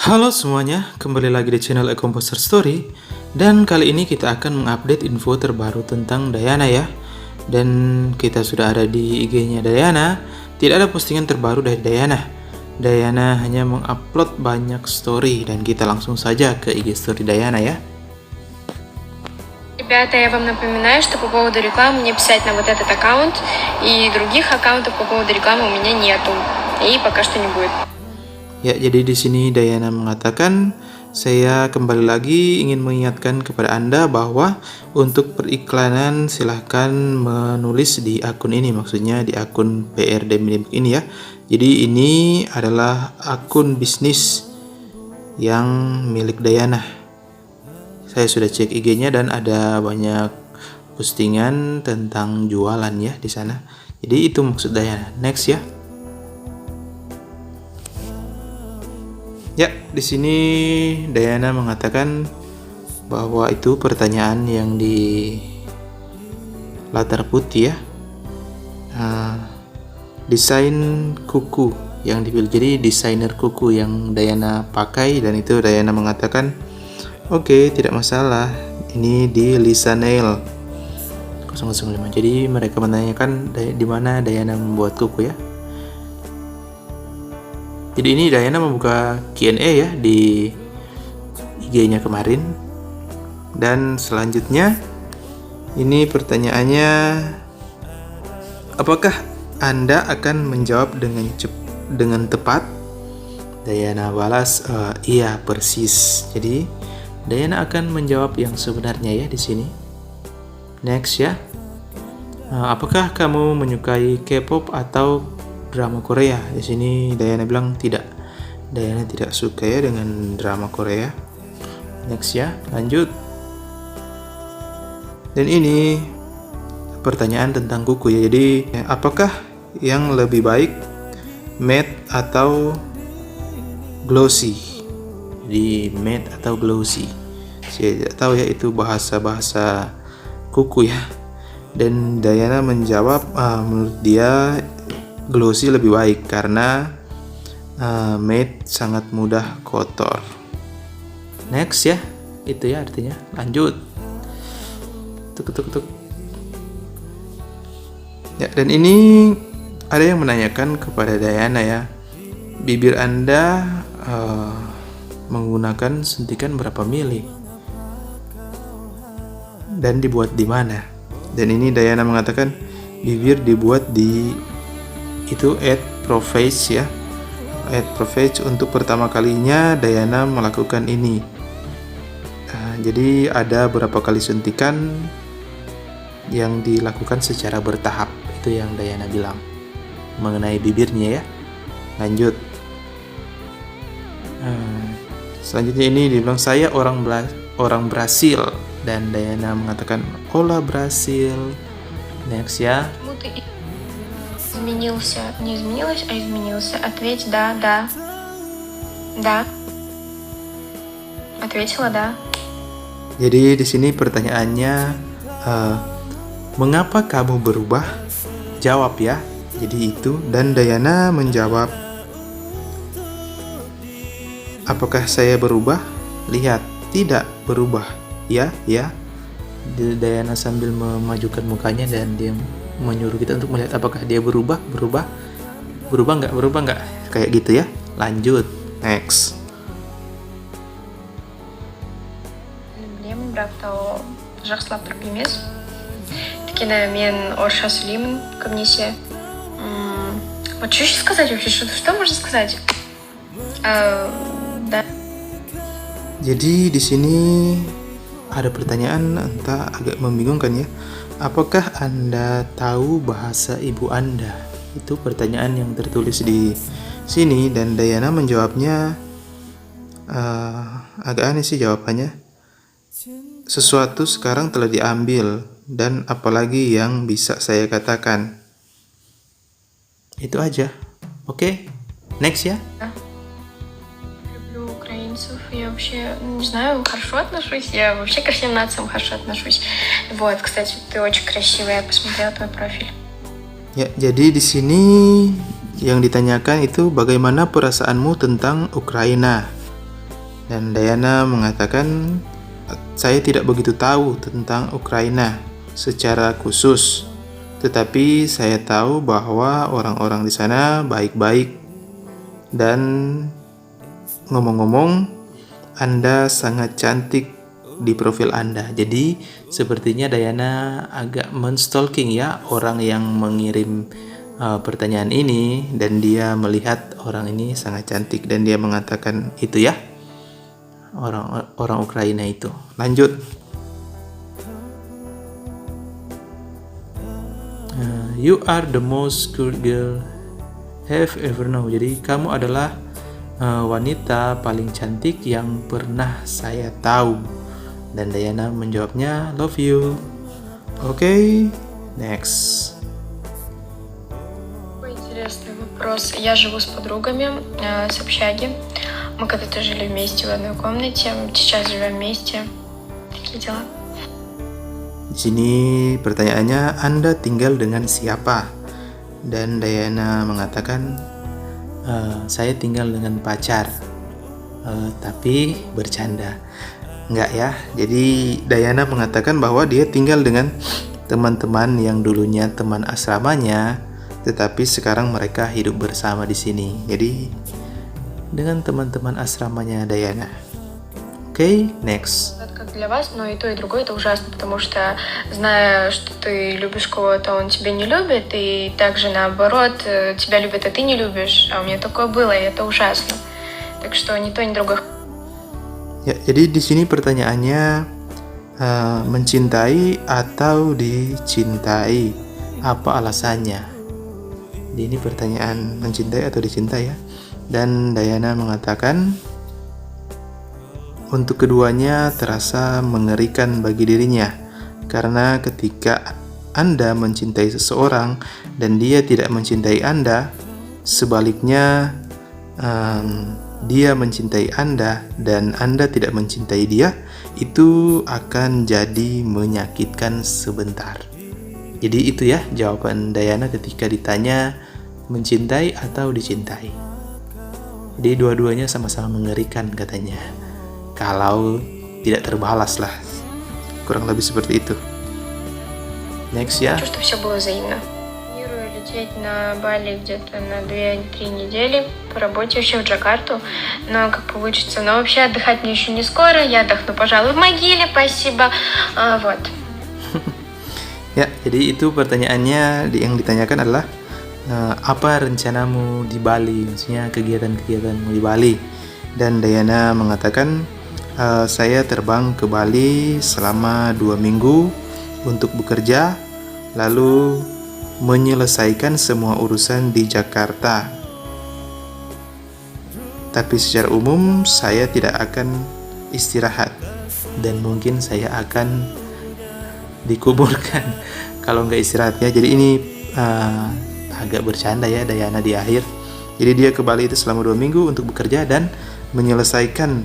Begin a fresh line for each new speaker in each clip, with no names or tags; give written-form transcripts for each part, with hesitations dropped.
Halo semuanya, kembali lagi di channel A Composer Story. Dan kali ini kita akan mengupdate info terbaru tentang Dayana ya. Dan kita sudah ada di IG-nya Dayana. Tidak ada postingan terbaru dari Dayana. Dayana hanya mengupload banyak story. Dan kita langsung saja ke IG story Dayana ya.
Ребята, я вам напоминаю, что по поводу рекламы мне писать на вот этот аккаунт, и других аккаунтов по поводу рекламы у меня нету, и пока что не будет.
Ya, jadi di sini Dayana mengatakan, saya kembali lagi ingin mengingatkan kepada Anda bahwa untuk periklanan silahkan menulis di akun ini, maksudnya di akun PRD Minibug ini ya. Jadi ini adalah akun bisnis yang milik Dayana. Saya sudah cek IG-nya dan ada banyak postingan tentang jualan ya di sana. Jadi itu maksud Dayana. Next ya. Ya, di sini Dayana mengatakan bahwa itu pertanyaan yang di latar putih ya. Desain kuku yang dipilih, jadi desainer kuku yang Dayana pakai, dan itu Dayana mengatakan oke, tidak masalah, ini di Lisa Nail 005. Jadi mereka menanyakan di mana Dayana membuat kuku ya. Jadi ini Dayana membuka Q&A ya di IG-nya kemarin. Dan selanjutnya ini pertanyaannya, apakah Anda akan menjawab dengan tepat? Dayana balas, iya persis. Jadi Dayana akan menjawab yang sebenarnya ya di sini. Next ya. Apakah kamu menyukai K-pop atau drama Korea? Di sini Dayana bilang tidak. Dayana tidak suka ya dengan drama Korea. Next ya, lanjut. Dan ini pertanyaan tentang kuku ya. Jadi apakah yang lebih baik, matte atau glossy? Jadi matte atau glossy, saya tidak tahu ya, itu bahasa kuku ya. Dan Dayana menjawab menurut dia glossy lebih baik karena matte sangat mudah kotor. Next ya, itu ya artinya. Lanjut. Tuk. Ya, dan ini ada yang menanyakan kepada Dayana ya, bibir Anda menggunakan suntikan berapa mili dan dibuat di mana? Dan ini Dayana mengatakan bibir dibuat di itu @profage ya. @profage untuk pertama kalinya Dayana melakukan ini. Jadi ada beberapa kali suntikan yang dilakukan secara bertahap. Itu yang Dayana bilang mengenai bibirnya ya. Lanjut. Selanjutnya ini dibilang saya orang Brasil, dan Dayana mengatakan hola Brasil. Next ya.
Изменился, не изменилось, а изменился. Ответь да, да. Да. Ответила да.
Jadi di sini pertanyaannya, mengapa kamu berubah? Jawab ya. Jadi itu, dan Dayana menjawab, apakah saya berubah? Lihat, tidak berubah. Ya. Dayana sambil memajukan mukanya dan dia menyuruh kita untuk melihat apakah dia berubah nggak, kayak gitu ya. Lanjut. Next.
Мен браптау жақсылап тұрып емес. Өйткені мен орысша сөйлеймін көбінесе. Вот что еще сказать вообще? Что можно сказать? Да.
Jadi di sini ada pertanyaan entah agak membingungkan ya. Apakah Anda tahu bahasa ibu Anda? Itu pertanyaan yang tertulis di sini, dan Dayana menjawabnya agak aneh sih jawabannya. Sesuatu sekarang telah diambil, dan apalagi yang bisa saya katakan. Itu aja. Oke, next ya.
Люблю украинцев. Я вообще, не знаю, хорошо отношусь. Я вообще ко всем нациям хорошо отношусь. Вот, кстати, ты очень красивая. Я посмотрела твой профиль.
Ya, jadi di sini yang ditanyakan itu bagaimana perasaanmu tentang Ukraina. Dan Diana mengatakan, saya tidak begitu tahu tentang Ukraina secara khusus, tetapi saya tahu bahwa orang-orang di sana baik-baik. Dan ngomong-ngomong, Anda sangat cantik di profil Anda. Jadi sepertinya Diana agak menstalking ya orang yang mengirim pertanyaan ini, dan dia melihat orang ini sangat cantik dan dia mengatakan itu ya, orang Ukraina itu. Lanjut. You are the most cute girl have ever known. Jadi kamu adalah wanita paling cantik yang pernah saya tahu. Dan Diana menjawabnya, love you. Oke, next.
Интересный вопрос. Я живу с подругами с общаги. Мы когда-то жили вместе в одной комнате. Сейчас живем вместе. Такие дела.
Di sini pertanyaannya, Anda tinggal dengan siapa? Dan Diana mengatakan, saya tinggal dengan pacar, tapi bercanda. Enggak ya. Jadi Diana mengatakan bahwa dia tinggal dengan teman-teman yang dulunya teman asramanya, tetapi sekarang mereka hidup bersama di sini. Jadi dengan teman-teman asramanya Diana. Oke, next.
Как для вас, но и то, и другое это ужасно, потому что, зная, что ты любишь кого-то, он тебя не любит, и также наоборот, тебя любят, а ты не любишь. А у меня такое было, и это ужасно. Так что ни то, ни другое.
Ya, jadi di sini pertanyaannya, mencintai atau dicintai? Apa alasannya? Ini pertanyaan mencintai atau dicintai ya. Dan Diana mengatakan, untuk keduanya terasa mengerikan bagi dirinya, karena ketika Anda mencintai seseorang dan dia tidak mencintai Anda, sebaliknya dia mencintai Anda dan Anda tidak mencintai dia, itu akan jadi menyakitkan sebentar. Jadi itu ya jawaban Diana ketika ditanya mencintai atau dicintai. Jadi dua-duanya sama-sama mengerikan katanya, kalau tidak terbalas lah. Kurang lebih seperti itu. Next ya.
Хочу, чтобы все было взаимно. Планирую лететь на Бали где-то на 2-3 недели по работе еще в Джакарту, но как получится. Но вообще отдыхать мне еще не скоро, я отдохну, пожалуй, в могиле, спасибо. Вот.
Ya, jadi itu pertanyaannya yang ditanyakan adalah apa rencanamu di Bali, maksudnya kegiatan-kegiatanmu di Bali. Dan Diana mengatakan, saya terbang ke Bali selama 2 minggu untuk bekerja, lalu menyelesaikan semua urusan di Jakarta. Tapi secara umum saya tidak akan istirahat, dan mungkin saya akan dikuburkan kalau nggak istirahat ya. Jadi ini agak bercanda ya Diana di akhir. Jadi dia ke Bali itu selama 2 minggu untuk bekerja dan menyelesaikan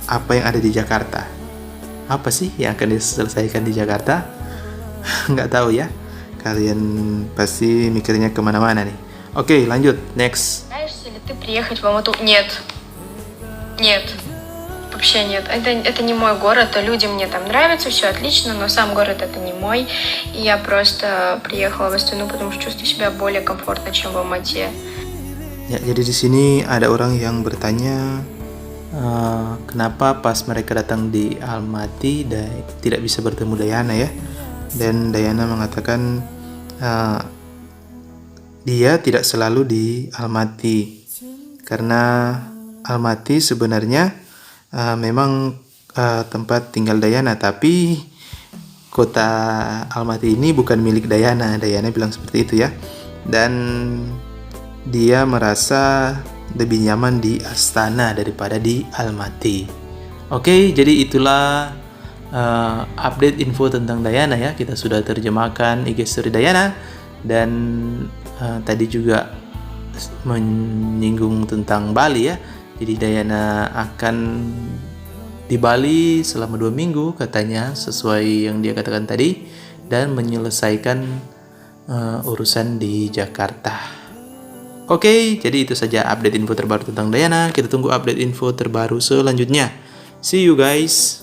apa yang ada di Jakarta. Apa sih yang akan diselesaikan di Jakarta? Nggak tahu ya. Kalian pasti mikirnya kemana-mana nih. Oke, lanjut. Next.
Собираешься ли ты приехать в Алмату? Нет. Нет. Вообще нет. Это не мой город. Людям мне там нравится, все отлично, но сам город это не мой. И я просто приехала в Астану, потому что чувствую себя более комфортно, чем в Алмате.
Ya, jadi di sini ada orang yang bertanya, kenapa pas mereka datang di Almaty tidak bisa bertemu Diana ya. Dan Diana mengatakan dia tidak selalu di Almaty, karena Almaty sebenarnya memang tempat tinggal Diana, tapi kota Almaty ini bukan milik Diana. Diana bilang seperti itu ya. Dan dia merasa lebih nyaman di Astana daripada di Almaty. Oke, jadi itulah update info tentang Diana ya. Kita sudah terjemahkan IG story Diana, dan tadi juga menyinggung tentang Bali ya. Jadi Diana akan di Bali selama 2 minggu katanya, sesuai yang dia katakan tadi, dan menyelesaikan urusan di Jakarta. Oke, jadi itu saja update info terbaru tentang Diana. Kita tunggu update info terbaru selanjutnya. See you guys.